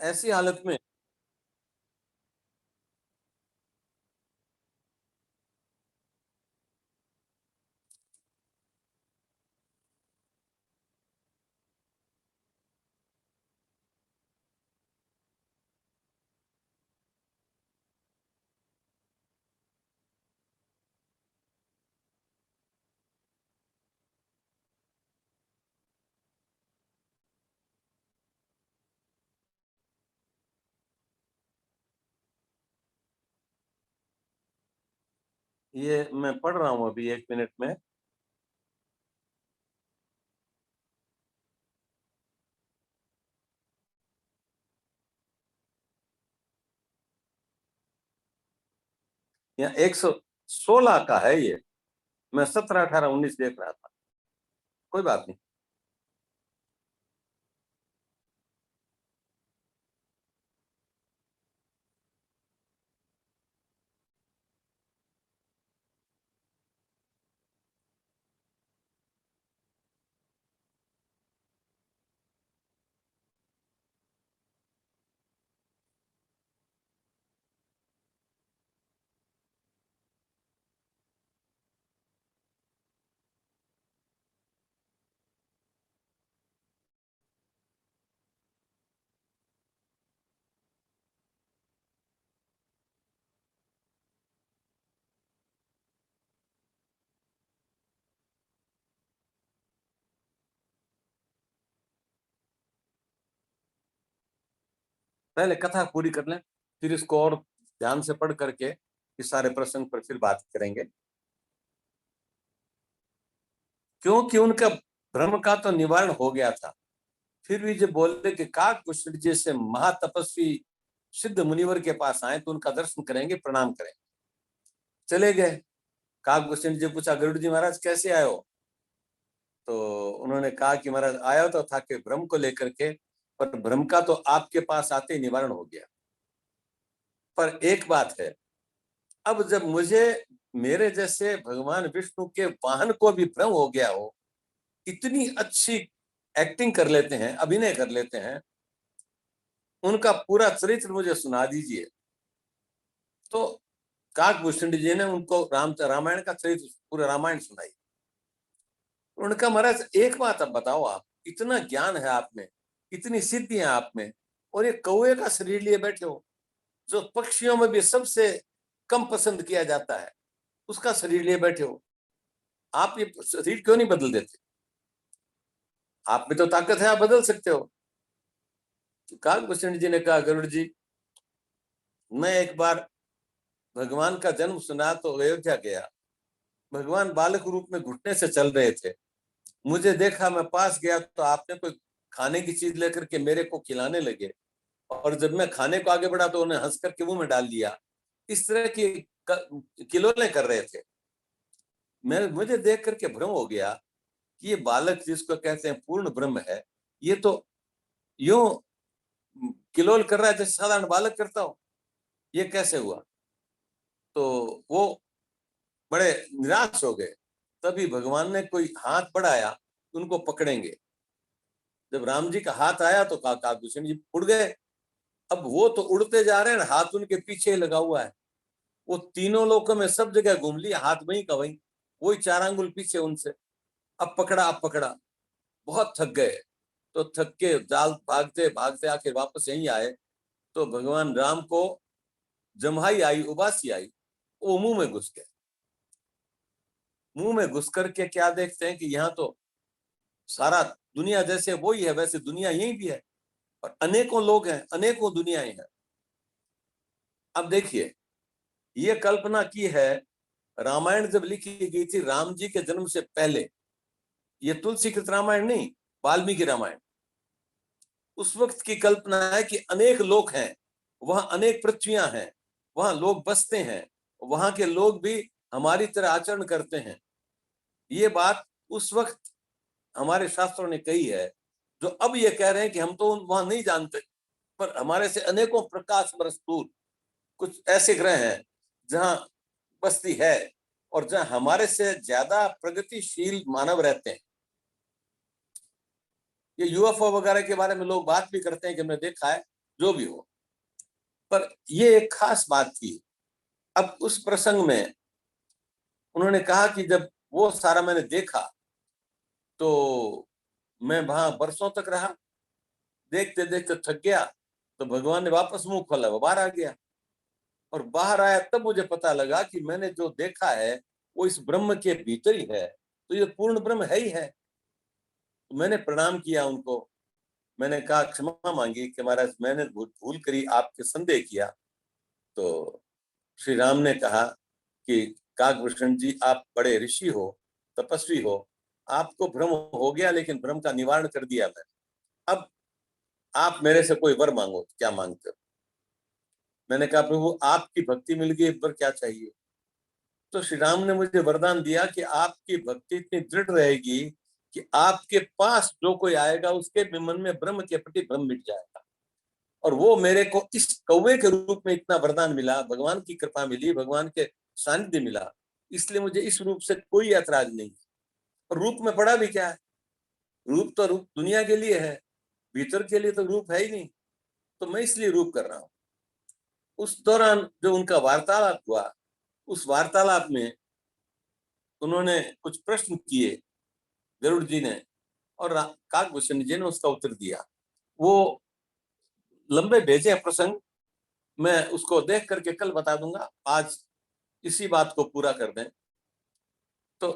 ऐसी हालत में ये मैं पढ़ रहा हूँ अभी 1 मिनट में। यहाँ 116 का है ये। मैं 17, 18, 19 देख रहा था। कोई बात नहीं। पहले कथा पूरी कर लें, फिर इसको और ध्यान से पढ़ करके इस सारे प्रसंग पर फिर बात करेंगे। क्योंकि उनका भ्रम का तो निवारण हो गया था, फिर भी जब बोलते कि काकभूषण जैसे महातपस्वी सिद्ध मुनिवर के पास आए तो उनका दर्शन करेंगे, प्रणाम करेंगे। चले गए। काकभूषण जी पूछा, गरुड़ जी महाराज कैसे आए हो? तो उन्होंने कहा कि महाराज आया तो था कि भ्रम को लेकर के, पर भ्रम का तो आपके पास आते ही निवारण हो गया। पर एक बात है, अब जब मुझे मेरे जैसे भगवान विष्णु के वाहन को भी भ्रम हो गया हो, इतनी अच्छी एक्टिंग कर लेते हैं, अभिनय कर लेते हैं, उनका पूरा चरित्र मुझे सुना दीजिए। तो काकभूषण जी ने उनको रामायण का चरित्र, पूरा रामायण सुनाई। उनका महाराज एक बात अब बताओ, आप इतना ज्ञान है आप में, इतनी सिद्धि है आप में, और ये कौवे का शरीर लिए बैठे हो, जो पक्षियों में भी सबसे कम पसंद किया जाता है, उसका शरीर लिए बैठे हो। आप ये शरीर क्यों नहीं बदल देते? आप में तो ताकत है, आप बदल सकते हो। तो काकभूषण जी ने कहा, गरुड़ जी, मैं एक बार भगवान का जन्म सुना तो अयोध्या गया। भगवान बालक रूप में घुटने से चल रहे थे, मुझे देखा, मैं पास गया तो आपने कोई खाने की चीज लेकर के मेरे को खिलाने लगे, और जब मैं खाने को आगे बढ़ा तो उन्हें हंस करके मुंह में डाल दिया। इस तरह की किलोले कर रहे थे। मैं मुझे देख करके भ्रम हो गया कि ये बालक जिसको कहते हैं पूर्ण ब्रह्म है, ये तो यूं किलोल कर रहा है जैसे साधारण बालक करता हो। ये कैसे हुआ? तो वो बड़े निराश हो गए। तभी भगवान ने कोई हाथ बढ़ाया, उनको पकड़ेंगे। जब राम जी का हाथ आया तो काकभूषण जी उड़ गए। अब वो तो उड़ते जा रहे हैं, हाथ उनके पीछे लगा हुआ है। वो तीनों लोकों में सब जगह घूम लिया, हाथ वहीं का वहीं, वही 4 आंगुल पीछे उनसे। अब पकड़ा, अब पकड़ा, बहुत थक गए। तो थक के जाल भागते भागते आखिर वापस यहीं आए। तो भगवान राम को जम्हाई आई, उबासी आई, वो मुंह में घुस गए। मुंह में घुस करके क्या देखते हैं कि यहाँ तो सारा दुनिया जैसे वही है वैसे दुनिया यही भी है, और अनेकों लोग हैं, अनेकों दुनियाएं हैं। अब देखिए, ये कल्पना की है, रामायण जब लिखी गई थी राम जी के जन्म से पहले, ये तुलसीकृत रामायण नहीं, वाल्मीकि रामायण। उस वक्त की कल्पना है कि अनेक लोक हैं, वहां अनेक पृथ्वियां हैं, वहां लोग बसते हैं, वहां के लोग भी हमारी तरह आचरण करते हैं। ये बात उस वक्त हमारे शास्त्रों ने कही है। जो अब ये कह रहे हैं कि हम तो वहां नहीं जानते, पर हमारे से अनेकों प्रकाश बरस दूर कुछ ऐसे ग्रह हैं जहां बस्ती है, और जहां हमारे से ज्यादा प्रगतिशील मानव रहते हैं। ये यूएफओ वगैरह के बारे में लोग बात भी करते हैं कि हमने देखा है, जो भी हो, पर ये एक खास बात थी। अब उस प्रसंग में उन्होंने कहा कि जब वो सारा मैंने देखा तो मैं वहां बरसों तक रहा, देखते देखते थक गया, तो भगवान ने वापस मुंह खोला, वो बाहर आ गया। और बाहर आया तब मुझे पता लगा कि मैंने जो देखा है वो इस ब्रह्म के भीतर ही है, तो ये पूर्ण ब्रह्म है ही है। तो मैंने प्रणाम किया उनको, मैंने कहा क्षमा मांगी कि महाराज मैंने भूल करी, आपके संदेह किया। तो श्री राम ने कहा कि काकभूषण जी, आप बड़े ऋषि हो, तपस्वी हो, आपको भ्रम हो गया, लेकिन भ्रम का निवारण कर दिया मैंने। अब आप मेरे से कोई वर मांगो, क्या मांगते हो? मैंने कहा प्रभु आपकी भक्ति मिल गई, पर क्या चाहिए? तो श्री राम ने मुझे वरदान दिया कि आपकी भक्ति इतनी दृढ़ रहेगी कि आपके पास जो कोई आएगा उसके भी मन में ब्रह्म के प्रति भ्रम मिट जाएगा। और वो मेरे को इस कौवे के रूप में इतना वरदान मिला, भगवान की कृपा मिली, भगवान के सानिध्य मिला, इसलिए मुझे इस रूप से कोई ऐतराज नहीं। और रूप में पड़ा भी क्या है? रूप तो रूप दुनिया के लिए है, भीतर के लिए तो रूप है ही नहीं, तो मैं इसलिए रूप कर रहा हूं। उस दौरान जो उनका वार्तालाप हुआ, उस वार्तालाप में उन्होंने कुछ प्रश्न किए गरुड़ जी ने, और काकभूषण जी ने उसका उत्तर दिया। वो लंबे भेजे प्रसंग, मैं उसको देख करके कल बता दूंगा, आज इसी बात को पूरा कर दें। तो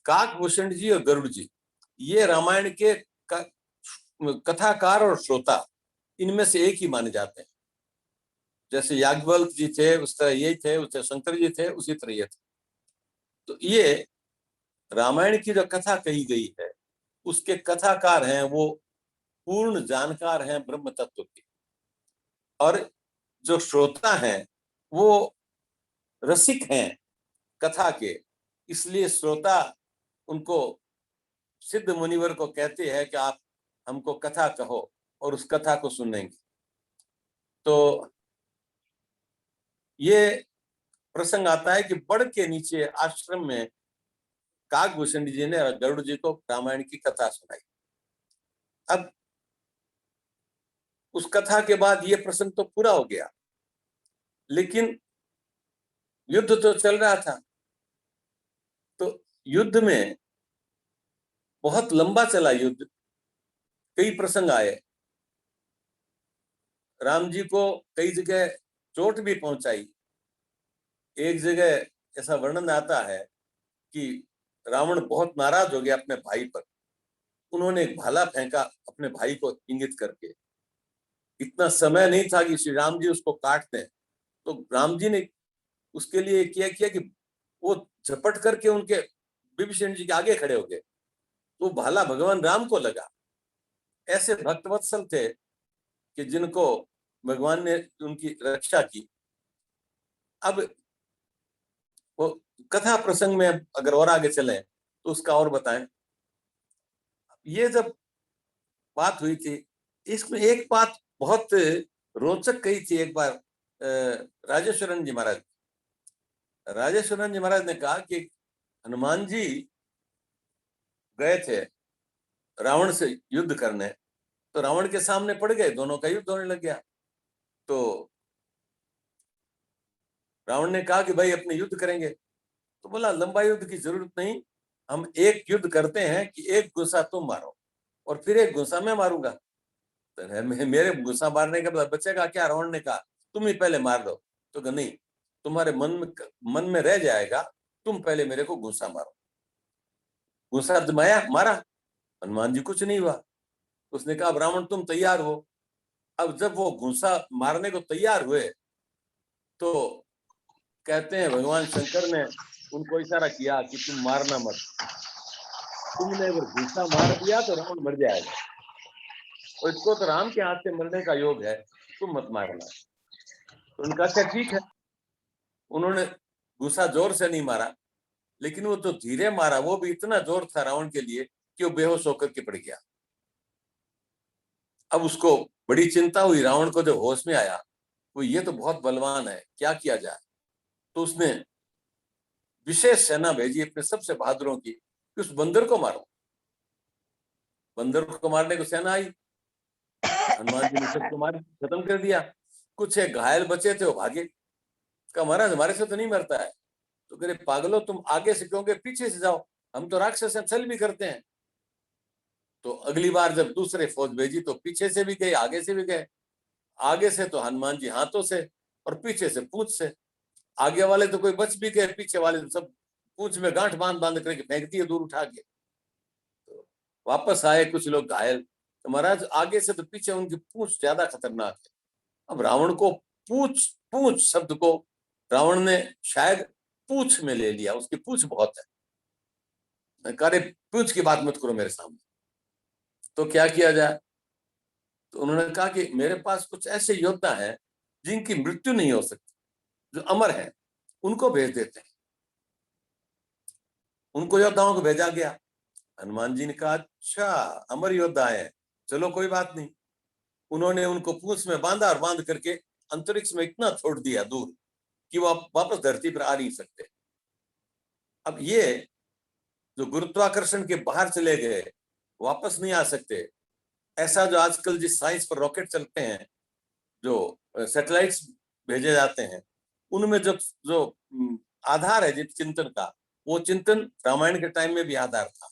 काकभूषण जी और गरुड़ जी ये रामायण के कथाकार और श्रोता, इनमें से एक ही माने जाते हैं। जैसे याज्ञवल्क्य जी थे उस तरह यही थे, उस तरह शंकर जी थे, उसी तरह ये थे। तो ये रामायण की जो कथा कही गई है उसके कथाकार हैं, वो पूर्ण जानकार हैं ब्रह्म तत्व के। और जो श्रोता हैं वो रसिक हैं कथा के, इसलिए श्रोता उनको सिद्ध मुनिवर को कहते हैं कि आप हमको कथा कहो, और उस कथा को सुनेंगे। तो ये प्रसंग आता है कि बड़ के नीचे आश्रम में काकभूषण जी ने गरुड़ जी को रामायण की कथा सुनाई। अब उस कथा के बाद ये प्रसंग तो पूरा हो गया, लेकिन युद्ध तो चल रहा था। तो युद्ध में बहुत लंबा चला युद्ध, कई प्रसंग आए, राम जी को कई जगह चोट भी पहुंचाई। एक जगह ऐसा वर्णन आता है कि रावण बहुत नाराज हो गया अपने भाई पर, उन्होंने एक भाला फेंका अपने भाई को इंगित करके। इतना समय नहीं था कि श्री राम जी उसको काट दें, तो राम जी ने उसके लिए किया कि वो झपट करके उनके विभीषण जी के आगे खड़े हो गए, तो भाला भगवान राम को लगा। ऐसे भक्तवत्सल थे कि जिनको भगवान ने उनकी रक्षा की। अब वो कथा प्रसंग में अगर और आगे चलें तो उसका और बताएं। ये जब बात हुई थी, इसमें एक बात बहुत रोचक कही थी एक बार राजेश्वरन जी महाराज। राजेश्वरन जी महाराज ने कहा कि हनुमान जी गए थे रावण से युद्ध करने, तो रावण के सामने पड़ गए, दोनों का युद्ध होने लग गया। तो रावण ने कहा कि भाई अपने युद्ध करेंगे, तो बोला लंबा युद्ध की जरूरत नहीं, हम एक युद्ध करते हैं कि एक गुस्सा तुम मारो और फिर एक गुस्सा मैं मारूंगा। तो मेरे गुस्सा मारने के बाद बचेगा क्या? रावण ने कहा तुम ही पहले मार दो। तो नहीं, तुम्हारे मन में रह जाएगा, तुम पहले मेरे को गुस्सा मारो। गुस्सा जमाया, मारा, हनुमान जी कुछ नहीं हुआ। उसने कहा रावण तुम तैयार हो। अब जब वो गुस्सा मारने को तैयार हुए तो कहते हैं भगवान शंकर ने उनको इशारा किया कि तुम मारना मत, तुमने अगर गुस्सा मार दिया तो रावण मर जाएगा, और इसको तो राम के हाथ से मरने का योग है, तुम मत मारना। तो उनका अच्छा ठीक है। उन्होंने गुस्सा जोर से नहीं मारा, लेकिन वो तो धीरे मारा, वो भी इतना जोर था रावण के लिए कि वो बेहोश होकर के पड़ गया। अब उसको बड़ी चिंता हुई, रावण को जो होश में आया वो ये तो बहुत बलवान है, क्या किया जाए। तो उसने विशेष सेना भेजी अपने सबसे बहादुरों की कि उस बंदर को मारो। बंदर को मारने को सेना आई, हनुमान जी ने सबको मार खत्म कर दिया। कुछ एक घायल बचे थे, वो भागे। कहा महाराज हमारे से तो नहीं मरता है। तो कह रहे पागलो, तुम आगे से क्यों गए, पीछे से जाओ, हम तो राक्षस हैं, चल भी करते हैं। तो अगली बार जब दूसरे फौज भेजी तो पीछे से भी गए, आगे से भी गए। आगे से तो हनुमान जी हाथों से, और पीछे से पूंछ से। आगे वाले तो कोई बच भी गए, पीछे वाले तो सब पूंछ में गांठ बांध बांध करके फेंक दिए दूर उठा के। तो वापस आए कुछ लोग घायल। तो महाराज आगे से तो पीछे उनकी पूंछ ज्यादा खतरनाक है। अब रावण को पूंछ पूंछ शब्द को रावण ने शायद पूंछ में ले लिया, उसकी पूंछ बहुत है। कह पूंछ की बात मत करो मेरे सामने। तो क्या किया जाए? तो उन्होंने कहा कि मेरे पास कुछ ऐसे योद्धा हैं जिनकी मृत्यु नहीं हो सकती, जो अमर हैं, उनको भेज देते हैं। उनको योद्धाओं को भेजा गया। हनुमान जी ने कहा अच्छा, अमर योद्धा है, चलो कोई बात नहीं। उन्होंने उनको पूंछ में बांधा और बांध करके अंतरिक्ष में इतना छोड़ दिया दूर कि वो वापस धरती पर आ नहीं सकते। अब ये जो गुरुत्वाकर्षण के बाहर चले गए, वापस नहीं आ सकते। ऐसा जो आजकल जिस साइंस पर रॉकेट चलते हैं, जो सैटेलाइट्स भेजे जाते हैं, उनमें जो जो आधार है जिस चिंतन का, वो चिंतन रामायण के टाइम में भी आधार था।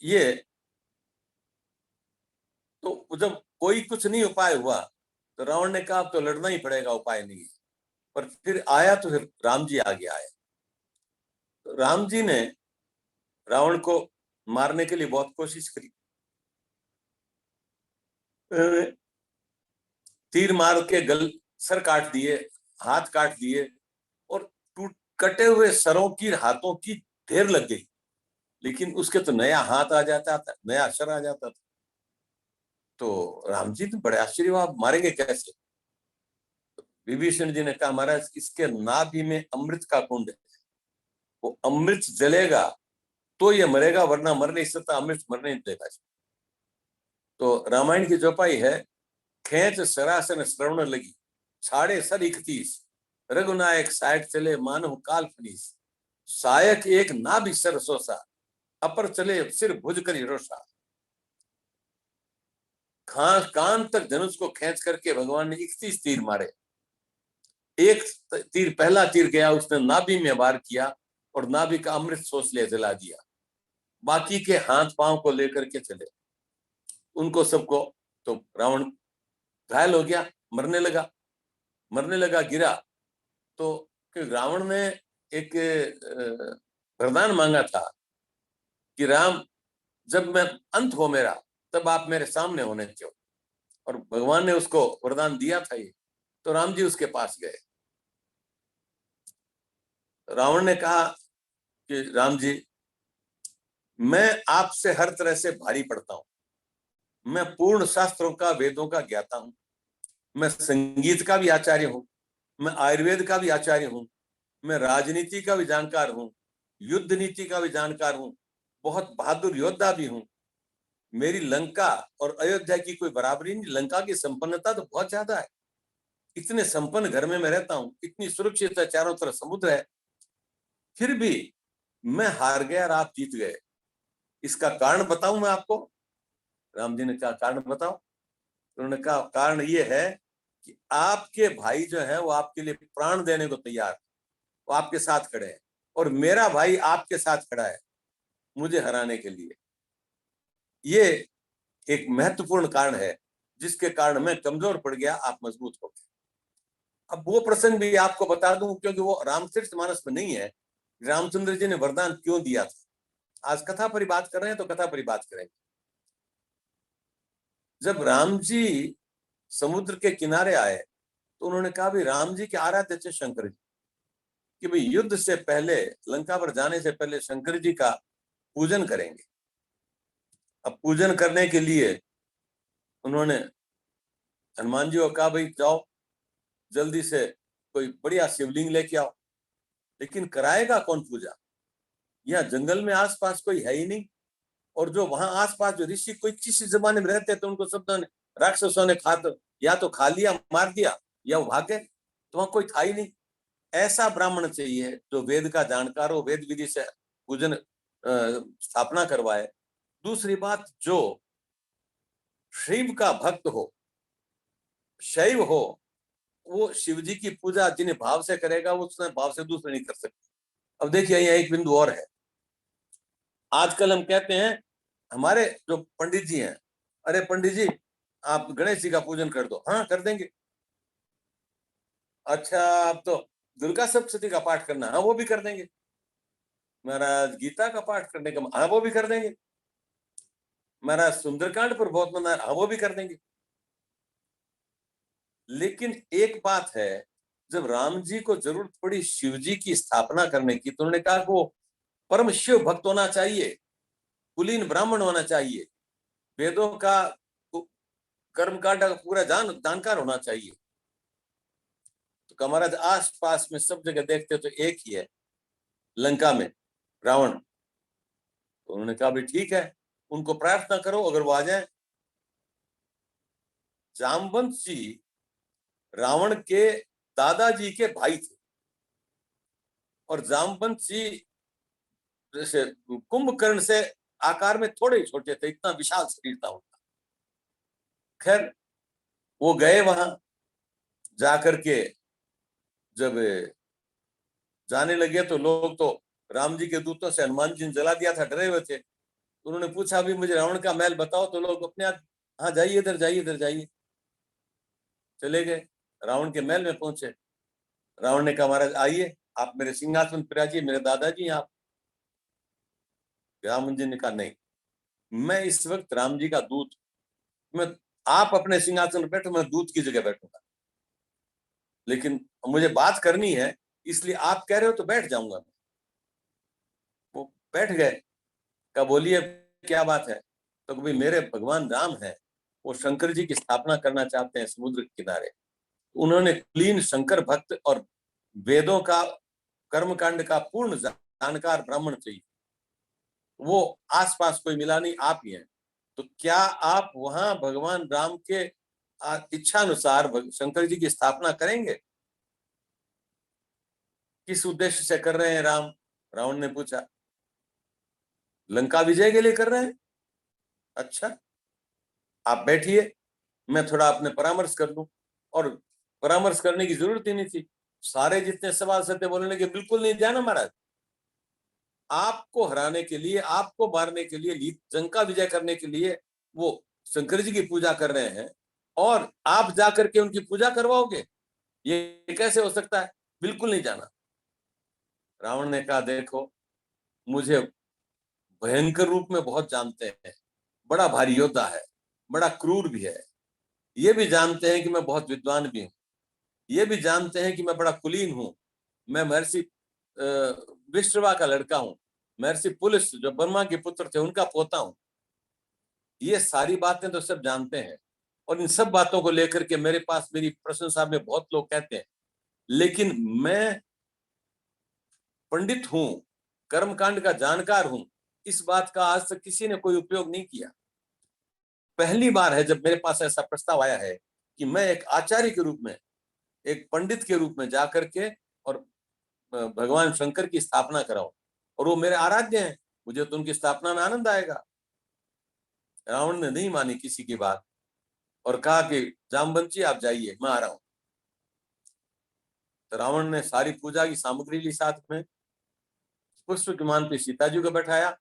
ये तो जब कोई कुछ नहीं उपाय हुआ तो रावण ने कहा अब तो लड़ना ही पड़ेगा, उपाय नहीं है। पर फिर आया तो फिर राम जी आगे आए। तो राम जी ने रावण को मारने के लिए बहुत कोशिश करी। तीर मार के गल सर काट दिए, हाथ काट दिए, और टूट कटे हुए सरों की हाथों की ढेर लग गई। लेकिन उसके तो नया हाथ आ जाता था, नया सर आ जाता था। तो राम जी तो बड़े आश्चर्य हुआ, आप मारेंगे कैसे? विभीषण जी ने कहा महाराज इसके नाभि में अमृत का कुंड है, वो अमृत जलेगा तो ये मरेगा, वरना मर नहीं सकता, अमृत मरने नहीं देगा। तो रामायण की चौपाई है, खेच सरासन श्रवण लगी, छाड़े सर 31, रघुनायक साइड चले मानो काल फनीस, सायक एक नाभि सर सोसा, अपर चले सिर भुज कर रोसा। कान तक धनुष को खींच करके भगवान ने 31 तीर मारे। एक तीर, पहला तीर गया, उसने नाभि में वार किया और नाभि का अमृत सोच लिया, जला दिया। बाकी के हाथ पांव को लेकर के चले उनको सबको। तो रावण घायल हो गया, मरने लगा, मरने लगा, गिरा। तो रावण ने एक वरदान मांगा था कि राम, जब मैं अंत हो मेरा, तब आप मेरे सामने होने चाहिए। और भगवान ने उसको वरदान दिया था ये। तो राम जी उसके पास गए। रावण ने कहा कि राम जी, मैं आपसे हर तरह से भारी पड़ता हूं। मैं पूर्ण शास्त्रों का, वेदों का ज्ञाता हूं। मैं संगीत का भी आचार्य हूं। मैं आयुर्वेद का भी आचार्य हूं। मैं राजनीति का भी जानकार हूं। युद्ध नीति का भी जानकार हूं। बहुत बहादुर योद्धा भी हूं। मेरी लंका और अयोध्या की कोई बराबरी नहीं। लंका की संपन्नता तो बहुत ज्यादा है। इतने संपन्न घर में मैं रहता हूं, इतनी सुरक्षित है, चारों तरफ समुद्र है, फिर भी मैं हार गया और आप जीत गए। इसका कारण बताऊं मैं आपको? राम जी ने कहा कारण बताओ। उन्होंने कहा कारण ये है कि आपके भाई जो है वो आपके लिए प्राण देने को तैयार, वो आपके साथ खड़े हैं, और मेरा भाई आपके साथ खड़ा है मुझे हराने के लिए। ये एक महत्वपूर्ण कारण है जिसके कारण मैं कमजोर पड़ गया, आप मजबूत हो गए। अब वो प्रसंग भी आपको बता दूं, क्योंकि वो रामचरितमानस में नहीं है, रामचंद्र जी ने वरदान क्यों दिया था। आज कथा पर ही बात कर रहे हैं तो कथा पर ही बात करेंगे। जब राम जी समुद्र के किनारे आए तो उन्होंने कहा भाई, राम जी के आराध्य थे शंकर जी, कि भाई युद्ध से पहले, लंका पर जाने से पहले शंकर जी का पूजन करेंगे। अब पूजन करने के लिए उन्होंने हनुमान जी को कहा भाई जाओ जल्दी से कोई बढ़िया शिवलिंग लेके आओ। लेकिन कराएगा कौन पूजा? यहाँ जंगल में आसपास कोई है ही नहीं, और जो वहां आसपास जो ऋषि कोई किसी जमाने में रहते तो उनको सब राक्षसों ने खा, तो या तो खा लिया, मार दिया, या वो भागे, तो वहां कोई था ही नहीं। ऐसा ब्राह्मण चाहिए जो वेद का जानकार हो, वेद विधि से पूजन स्थापना करवाए। दूसरी बात, जो शिव का भक्त हो, शैव हो, वो शिव जी की पूजा जिन्हें भाव से करेगा वो उसने भाव से दूसरे नहीं कर सकते। अब देखिए यहाँ एक बिंदु और है। आजकल हम कहते हैं, हमारे जो पंडित जी हैं, अरे पंडित जी आप गणेश जी का पूजन कर दो। हाँ कर देंगे। अच्छा अब तो दुर्गा सप्तशती का पाठ करना, हाँ वो भी कर देंगे। महाराज गीता का पाठ करने का, हाँ वो भी कर देंगे। महाराज सुंदरकांड पर बहुत मना, हाँ वो भी कर देंगे। लेकिन एक बात है, जब राम जी को जरूरत पड़ी शिव जी की स्थापना करने की, तो उन्होंने कहा कि वो परम शिव भक्त होना चाहिए, कुलीन ब्राह्मण होना चाहिए, वेदों का कर्मकांड का पूरा जानकार होना चाहिए। तो महाराज आस पास में सब जगह देखते तो एक ही है, लंका में रावण। तो उन्होंने कहा भी ठीक है, उनको प्रार्थना करो अगर वो आ जाए। जामवंत जी रावण के दादाजी के भाई थे, और जामवंत जी जैसे कुंभकर्ण से आकार में थोड़े ही छोटे थे, इतना विशाल शरीर था उनका। खैर वो गए वहां, जाकर के जब जाने लगे तो लोग तो राम जी के दूतों से हनुमान जी ने जला दिया था, डरे हुए थे। उन्होंने पूछा भी मुझे रावण का महल बताओ, तो लोग अपने आप हाँ जाइए इधर जाइए इधर जाइए, चले गए। रावण के महल में पहुंचे। रावण ने कहा महाराज आइए, आप मेरे सिंहासन पर आइए, मेरे दादाजी आप। राम जी ने कहा नहीं, मैं इस वक्त राम जी का दूत, मैं आप अपने सिंहासन पर बैठो, मैं दूत की जगह बैठूंगा, लेकिन मुझे बात करनी है, इसलिए आप कह रहे हो तो बैठ जाऊंगा। वो बैठ गए। कहा बोलिए क्या बात है। तो भाई मेरे भगवान राम है, वो शंकर जी की स्थापना करना चाहते हैं समुद्र के किनारे। उन्होंने क्लीन शंकर भक्त और वेदों का कर्मकांड का पूर्ण जानकार ब्राह्मण चाहिए। वो आसपास कोई मिला नहीं, आप ही हैं। तो क्या आप वहां भगवान राम के इच्छा अनुसार शंकर जी की स्थापना करेंगे? किस उद्देश्य से कर रहे हैं राम? रावण ने पूछा। लंका विजय के लिए कर रहे हैं। अच्छा आप बैठिए, मैं थोड़ा अपने परामर्श कर लूं। और परामर्श करने की जरूरत ही नहीं थी, सारे जितने सवाल सत्य बोलने लगे बिल्कुल नहीं जाना महाराज, आपको हराने के लिए, आपको मारने के लिए, लंका विजय करने के लिए वो शंकर जी की पूजा कर रहे हैं, और आप जाकर के उनकी पूजा करवाओगे? ये कैसे हो सकता है? बिल्कुल नहीं जाना। रावण ने कहा देखो, मुझे भयंकर रूप में बहुत जानते हैं, बड़ा भारी योद्धा है, बड़ा क्रूर भी है। ये भी जानते हैं कि मैं बहुत विद्वान भी हूँ, ये भी जानते हैं कि मैं बड़ा कुलीन हूँ, मैं महर्षि विश्रवा का लड़का हूँ, महर्षि पुलुस जो ब्रह्मा के पुत्र थे उनका पोता हूँ। ये सारी बातें तो सब जानते हैं, और इन सब बातों को लेकर के मेरे पास मेरी प्रशंसा में बहुत लोग कहते हैं, लेकिन मैं पंडित हूं, कर्मकांड का जानकार हूं, इस बात का आज तक किसी ने कोई उपयोग नहीं किया। पहली बार है जब मेरे पास ऐसा प्रस्ताव आया है कि मैं एक आचार्य के रूप में, एक पंडित के रूप में जाकर के और भगवान शंकर की स्थापना कराऊं, और वो मेरे आराध्य हैं, मुझे तो उनकी स्थापना में आनंद आएगा। रावण ने नहीं मानी किसी की बात, और कहा कि जामवंत जी आप जाइए, मैं आ रहा हूं। तो रावण ने सारी पूजा की सामग्री ली साथ में, पुष्प विमान पे सीता जी को बैठाया,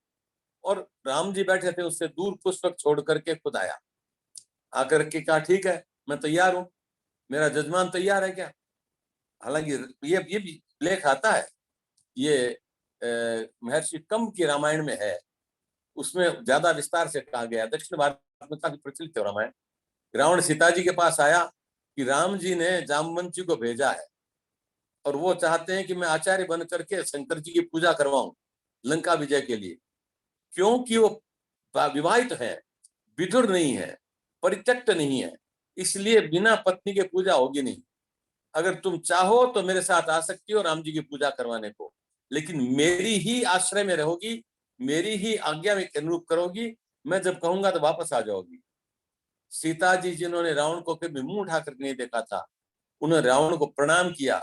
और राम जी बैठे थे उससे दूर पुष्पक छोड़ करके खुद आया। आकर के कहा ठीक है मैं तैयार हूं, मेरा जजमान तैयार है क्या? हालांकि ये भी लेख आता है, ये महर्षि कंब की रामायण में है, उसमें ज्यादा विस्तार से कहा गया। दक्षिण भारत में काफी प्रचलित है रामायण। रावण सीता जी के पास आया कि राम जी ने जामवंत जी को भेजा है, और वो चाहते हैं कि मैं आचार्य बन करके शंकर जी की पूजा करवाऊं लंका विजय के लिए, क्योंकि वो विवाहित है, विधुर नहीं है, परित्यक्त नहीं है, इसलिए बिना पत्नी के पूजा होगी नहीं। अगर तुम चाहो तो मेरे साथ आ सकती हो राम जी की पूजा करवाने को, लेकिन मेरी ही आश्रय में रहोगी, मेरी ही आज्ञा में अनुरूप करोगी, मैं जब कहूंगा तो वापस आ जाओगी। सीता जी जिन्होंने रावण को कभी मुंह उठाकर नहीं देखा था, उन्होंने रावण को प्रणाम किया।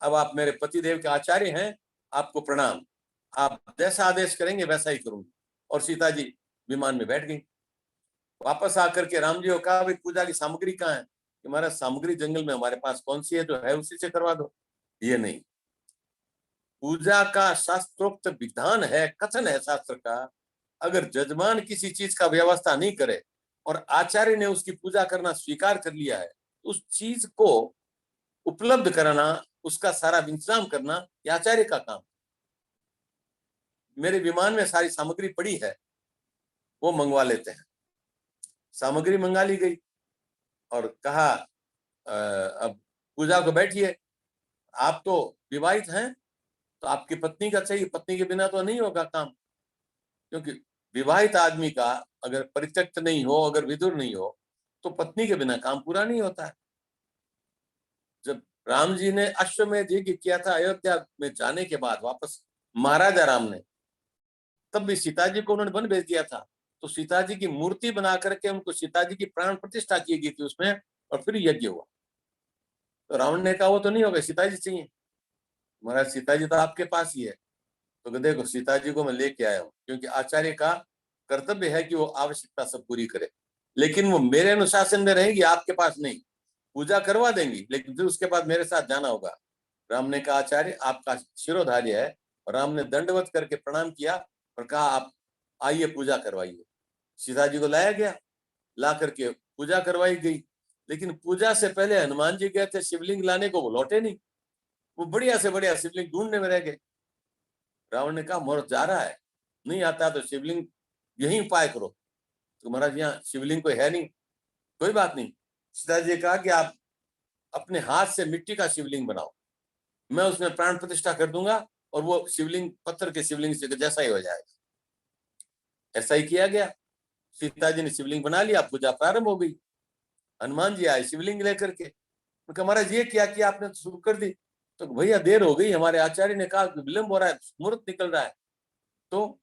अब आप मेरे पतिदेव के आचार्य हैं, आपको प्रणाम, आप जैसा आदेश करेंगे वैसा ही करूंगी। और सीता जी विमान में बैठ गई। वापस आकर के राम जी को कहा, भाई पूजा की सामग्री कहाँ है? कि महाराज सामग्री जंगल में हमारे पास कौन सी है, जो है उसी से करवा दो। ये नहीं, पूजा का शास्त्रोक्त विधान है, कथन है शास्त्र का, अगर जजमान किसी चीज का व्यवस्था नहीं करे और आचार्य ने उसकी पूजा करना स्वीकार कर लिया है, उस चीज को उपलब्ध कराना, उसका सारा इंतजाम करना, ये आचार्य का काम। मेरे विमान में सारी सामग्री पड़ी है, वो मंगवा लेते हैं। सामग्री मंगा ली गई और कहा अब पूजा को बैठिए, आप तो विवाहित हैं, तो आपकी पत्नी का चाहिए, पत्नी के बिना तो नहीं होगा काम। क्योंकि विवाहित आदमी का अगर परित्यक्त नहीं हो, अगर विदुर नहीं हो, तो पत्नी के बिना काम पूरा नहीं होता है। जब राम जी ने अश्वमेध यज्ञ किया था अयोध्या में जाने के बाद वापस, महाराजा राम ने, तब भी सीता जी को उन्होंने वन भेज दिया था। तो सीता जी की मूर्ति बना करके उनको सीता जी की प्राण प्रतिष्ठा की गई थी उसमें, और फिर यज्ञ हुआ। तो रावण ने कहा वो तो नहीं होगा, सीता जी चाहिए। महाराज सीता जी तो आपके पास ही है। तो देखो सीता जी को मैं लेके आया हूँ, क्योंकि आचार्य का कर्तव्य है कि वो आवश्यकता सब पूरी करे, लेकिन वो मेरे अनुशासन में रहेगी, आपके पास नहीं। पूजा करवा देंगी, लेकिन फिर उसके बाद मेरे साथ जाना होगा। राम ने कहा, आचार्य आपका शिरोधार्य है। और राम ने दंडवत करके प्रणाम किया और कहा, आप आइए पूजा करवाइए। सीता जी को लाया गया, ला करके पूजा करवाई गई। लेकिन पूजा से पहले हनुमान जी गए थे शिवलिंग लाने को, वो लौटे नहीं। वो बढ़िया से बढ़िया शिवलिंग ढूंढने में रह गए। रावण ने कहा, मुहूर्त जा रहा है, नहीं आता तो शिवलिंग यही उपाय करो। तो महाराज यहाँ शिवलिंग कोई है नहीं। कोई बात नहीं, सीता जी ने कहा कि आप अपने हाथ से मिट्टी का शिवलिंग बनाओ, मैं उसमें प्राण प्रतिष्ठा कर दूंगा, और वो शिवलिंग पत्थर के शिवलिंग से जैसा ही हो जाएगा। ऐसा ही किया गया। सीता जी ने शिवलिंग बना लिया, पूजा प्रारंभ हो गई। हनुमान जी आए शिवलिंग लेकर के, उनका महाराज ये क्या किया आपने, तो शुरू कर दी। तो भैया देर हो गई, हमारे आचार्य ने कहा विलंब हो रहा है, मुहूर्त निकल रहा है। तो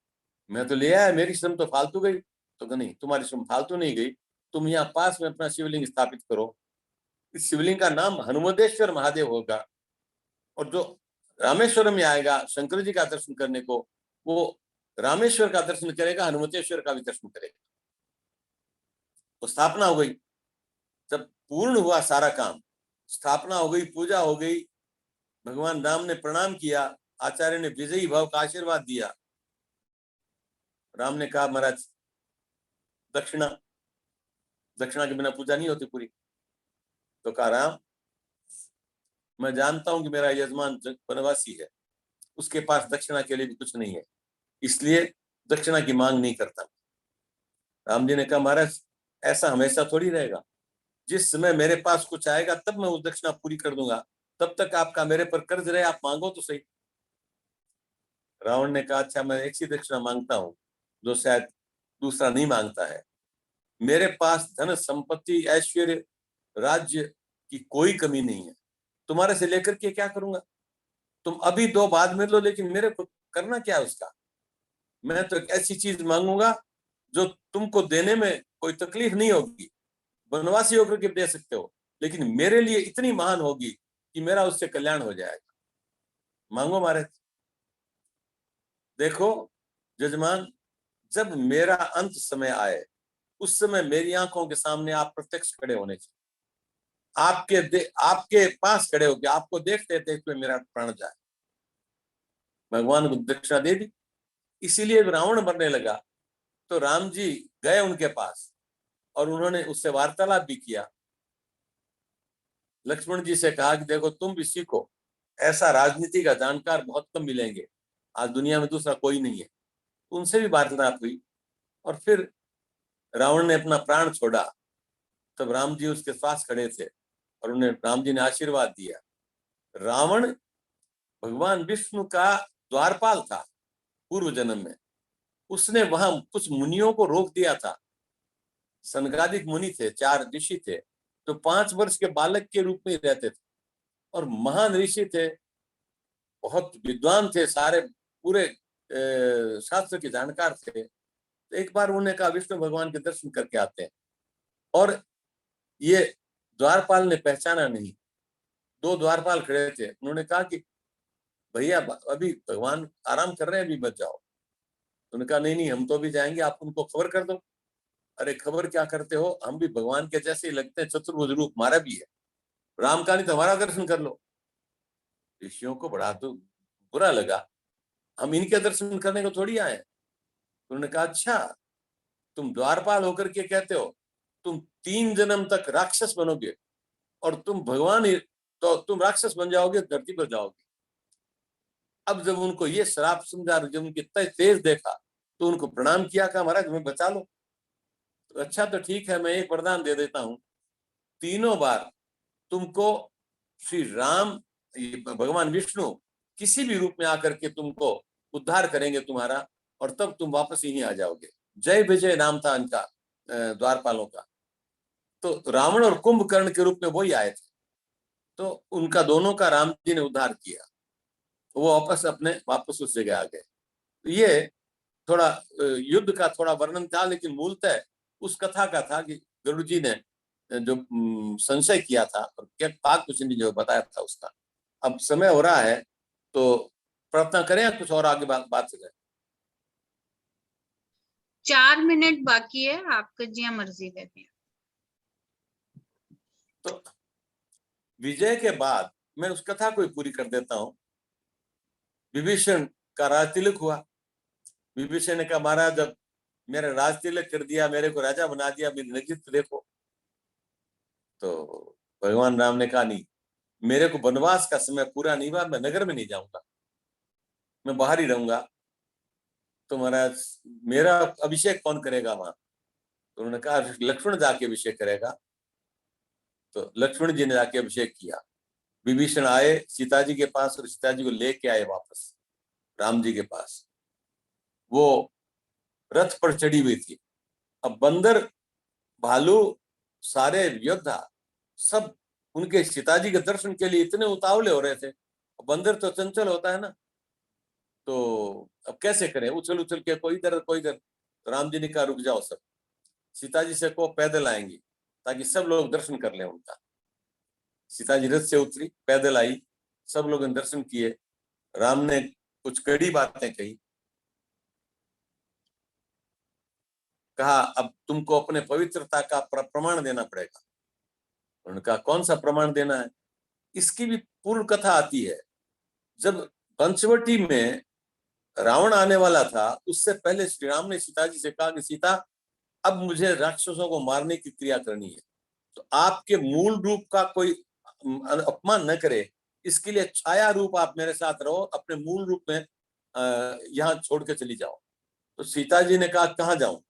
मैं तो ले आया, मेरी श्रम तो फालतू गई। तो नहीं, तुम्हारी श्रम फालतू नहीं गई, तुम यहाँ पास में अपना शिवलिंग स्थापित करो। इस शिवलिंग का नाम हनुमतेश्वर महादेव होगा, और जो रामेश्वरम में आएगा शंकर जी का दर्शन करने को, वो रामेश्वर का दर्शन करेगा, हनुमतेश्वर का भी दर्शन करेगा। तो स्थापना हो गई। जब पूर्ण हुआ सारा काम, स्थापना हो गई, पूजा हो गई, भगवान राम ने प्रणाम किया, आचार्य ने विजयी भाव का आशीर्वाद दिया। राम ने कहा, महाराज दक्षिणा, दक्षिणा के बिना पूजा नहीं होती पूरी। तो कहा, राम मैं जानता हूं कि मेरा यजमान वनवासी है, उसके पास दक्षिणा के लिए भी कुछ नहीं है, इसलिए दक्षिणा की मांग नहीं करता। राम जी ने कहा, महाराज ऐसा हमेशा थोड़ी रहेगा, जिस समय मेरे पास कुछ आएगा तब मैं उस दक्षिणा पूरी कर दूंगा, तब तक आपका मेरे पर कर्ज रहे, आप मांगो तो सही। रावण ने कहा, अच्छा मैं एक सी दक्षिणा मांगता हूँ जो शायद दूसरा नहीं मांगता है। मेरे पास धन संपत्ति ऐश्वर्य राज्य की कोई कमी नहीं है, तुम्हारे से लेकर के क्या करूंगा? तुम अभी दो बाद में लो, लेकिन मेरे को करना क्या है उसका? मैं तो एक ऐसी चीज मांगूंगा जो तुमको देने में कोई तकलीफ नहीं होगी, वनवासी होकर के दे सकते हो, लेकिन मेरे लिए इतनी महान होगी कि मेरा उससे कल्याण हो जाएगा। मांगो महाराज। देखो जजमान, जब मेरा अंत समय आए, उस समय मेरी आंखों के सामने आप प्रत्यक्ष खड़े होने चाहिए। आपके पास खड़े होकर आपको देखते देखते मेरा प्राण जाए। भगवान को दक्षिणा दे दी, इसीलिए रावण मरने लगा। तो राम जी गए उनके पास और उन्होंने उससे वार्तालाप भी किया। लक्ष्मण जी से कहा कि देखो तुम भी सीखो, ऐसा राजनीति का जानकार बहुत कम मिलेंगे, आज दुनिया में दूसरा कोई नहीं है। उनसे भी वार्तालाप हुई, और फिर रावण ने अपना प्राण छोड़ा। तब राम जी उसके पास खड़े थे और उन्हें राम जी ने आशीर्वाद दिया। रावण भगवान विष्णु का द्वारपाल था पूर्व जन्म में, उसने वहां कुछ मुनियों को रोक दिया था। सनकादिक मुनि थे, 4 ऋषि थे, तो 5 वर्ष के बालक के रूप में रहते थे, और महान ऋषि थे, बहुत विद्वान थे, सारे पूरे शास्त्र के जानकार थे। तो एक बार उन्होंने कहा विष्णु भगवान के दर्शन करके आते हैं, और ये द्वारपाल ने पहचाना नहीं। 2 द्वारपाल खड़े थे, उन्होंने कहा कि भैया अभी भगवान आराम कर रहे हैं, अभी मत जाओ। उन्होंने कहा नहीं नहीं, हम तो भी जाएंगे, आप उनको खबर कर दो। अरे खबर क्या करते हो, हम भी भगवान के जैसे ही लगते हैं, चतुर्भुज रूप हमारा भी है, राम का नहीं तो हमारा दर्शन कर लो। ऋषियों को बड़ा तो बुरा लगा, हम इनके दर्शन करने को थोड़ी आए। उन्होंने कहा अच्छा, तुम द्वारपाल होकर के कहते हो तुम 3 जन्म तक राक्षस बनोगे और तुम भगवान ही, तो तुम राक्षस बन जाओगे, धरती पर जाओगे। अब जब उनको ये श्राप समझा, जब उनकी तेज देखा तो उनको प्रणाम किया, कहा महाराज हमें बचा लो। तो अच्छा तो ठीक है, मैं एक वरदान दे देता हूँ, 3 बार तुमको श्री राम, भगवान विष्णु किसी भी रूप में आकर के तुमको उद्धार करेंगे तुम्हारा, और तब तुम वापस यहीं आ जाओगे। जय विजय नाम था इनका, द्वारपालों का। तो रावण और कुंभकर्ण के रूप में वही आए थे, तो उनका दोनों का राम जी ने उद्धार किया, वो वापस उस जगह आ गए। तो ये थोड़ा युद्ध का थोड़ा वर्णन था, लेकिन मूलतः उस कथा का था कि गरुड़ जी ने जो संशय किया था और क्या पाक कुछ नहीं जो बताया था उसका। अब समय हो रहा है तो प्रार्थना करें या कुछ और आगे बात करें? 4 मिनट बाकी है, आपका जिया मर्जी रहती है। तो विजय के बाद मैं उस कथा को पूरी कर देता हूँ। विभीषण का राज तिलक हुआ। विभीषण ने कहा महाराज जब मेरा राज तिलक कर दिया, मेरे को राजा बना दिया, मेरी नेतृत्व देखो। तो भगवान राम ने कहा नहीं, मेरे को वनवास का समय पूरा नहीं हुआ, मैं नगर में नहीं जाऊंगा, मैं बाहर ही रहूंगा। तो महाराज मेरा अभिषेक कौन करेगा वहां? तो उन्होंने कहा लक्ष्मण जाके अभिषेक करेगा। तो लक्ष्मण जी ने जाके अभिषेक किया। विभीषण आए सीता जी के पास और सीता जी को लेके आए वापस राम जी के पास। वो रथ पर चढ़ी हुई थी। अब बंदर, भालू, सारे योद्धा सब उनके सीता जी के दर्शन के लिए इतने उतावले हो रहे थे। बंदर तो चंचल होता है ना, तो अब कैसे करें, उछल उछल के कोई इधर कोई इधर। तो राम जी ने कहा रुक जाओ सब, सीता जी से को पैदल आएंगी ताकि सब लोग दर्शन कर लें उनका। सीता जी रथ से उतरी, पैदल आई, सब लोगों ने दर्शन किए। राम ने कुछ कड़ी बातें कही, कहा अब तुमको अपने पवित्रता का प्रमाण देना पड़ेगा। उन्होंने कहा कौन सा प्रमाण देना है? इसकी भी पूर्ण कथा आती है। जब पंचवटी में रावण आने वाला था, उससे पहले श्री राम ने सीता जी से कहा कि सीता अब मुझे राक्षसों को मारने की क्रिया करनी है, तो आपके मूल रूप का कोई अपमान न करे, इसके लिए छाया रूप आप मेरे साथ रहो, अपने मूल रूप में यहाँ छोड़ के चली जाओ। तो सीता जी ने कहा कहाँ जाऊं?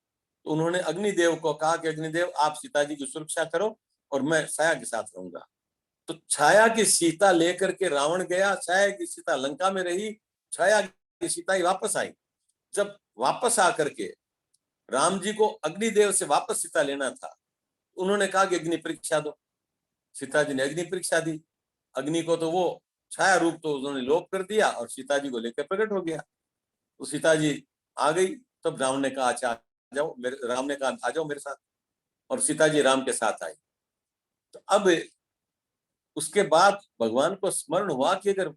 तो उन्होंने अग्निदेव को कहा कि अग्निदेव आप सीता जी की सुरक्षा करो और मैं छाया के साथ रहूंगा। तो छाया की सीता लेकर के रावण गया, छाया की सीता लंका में रही, छाया की सीता ही वापस आई। जब वापस आकर के राम जी को अग्निदेव से वापस सीता लेना था, उन्होंने कहा कि अग्नि परीक्षा दो। सीता जी ने अग्नि परीक्षा दी। अग्नि को तो वो छाया रूप तो उन्होंने लोप कर दिया और सीता जी को लेकर प्रकट हो गया। तो सीता जी आ गई। तब राम ने कहा अच्छा आ जाओ, राम ने कहा आ जाओ मेरे साथ, और सीता जी राम के साथ आई। तो अब उसके बाद भगवान को स्मरण हुआ कि अगर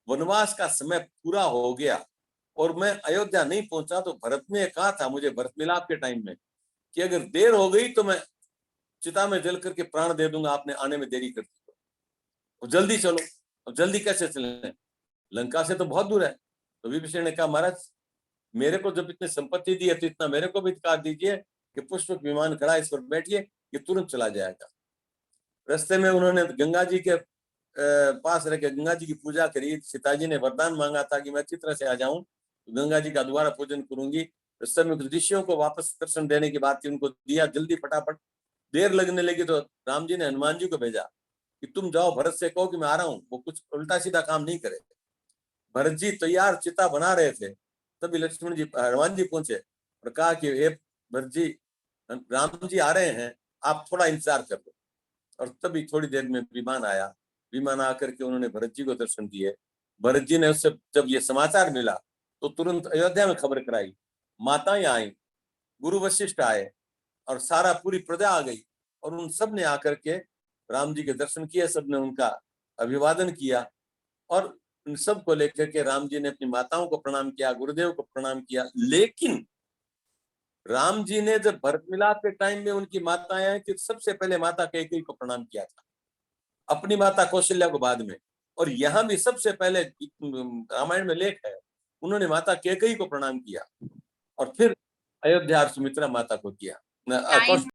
वनवास का समय पूरा हो गया और मैं अयोध्या नहीं पहुंचा, तो भरत ने कहा था मुझे भरत मिलाप के टाइम में कि अगर देर हो गई तो मैं चिता में जल करके प्राण दे दूंगा, आपने आने में देरी कर दी तो जल्दी चलो। अब जल्दी कैसे चले, लंका से तो बहुत दूर है। तो विभीषण ने कहा महाराज मेरे को जब इतनी संपत्ति दी है तो इतना मेरे को भी अधिकार दीजिए कि पुष्पक विमान खड़ा, इस पर बैठिए, ये तुरंत चला जाएगा। रास्ते में उन्होंने गंगा जी के पास रह के गंगा जी की पूजा करी। सीता जी ने वरदान मांगा था कि मैं अच्छी तरह से आ जाऊं तो गंगा जी का दोबारा पूजन करूंगी। रास्ते में ऋषियों को वापस दर्शन देने की बात थी, उनको दिया जल्दी फटाफट। देर लगने लगी तो राम जी ने हनुमान जी को भेजा कि तुम जाओ भरत से कहो कि मैं आ रहा हूँ, वो कुछ उल्टा सीधा काम नहीं करे। भरत जी तैयार चिता बना रहे थे, तभी लक्ष्मण जी हनुमान जी पहुंचे और कहा कि हे भरत जी, राम जी आ रहे हैं, आप थोड़ा इंतजार कर लो। और तभी थोड़ी देर में विमान आया। विमान आकर के उन्होंने भरत जी को दर्शन दिए। भरत जी ने उससे जब ये समाचार मिला तो तुरंत अयोध्या में खबर कराई, माताएं आई, गुरु वशिष्ठ आए और सारा पूरी प्रजा आ गई और उन सब ने आकर के राम जी के दर्शन किए, सब ने उनका अभिवादन किया। और उन सब को लेकर के राम जी ने अपनी माताओं को प्रणाम किया, गुरुदेव को प्रणाम किया। लेकिन राम जी ने जब भरत मिलाप के टाइम में उनकी माताएं आई थी, सबसे पहले माता कैकेयी को प्रणाम किया था, अपनी माता कौशल्या को बाद में। और यहाँ भी सबसे पहले रामायण में लेख है, उन्होंने माता कैकेयी को प्रणाम किया और फिर अयोध्या और सुमित्रा माता को किया। टाइम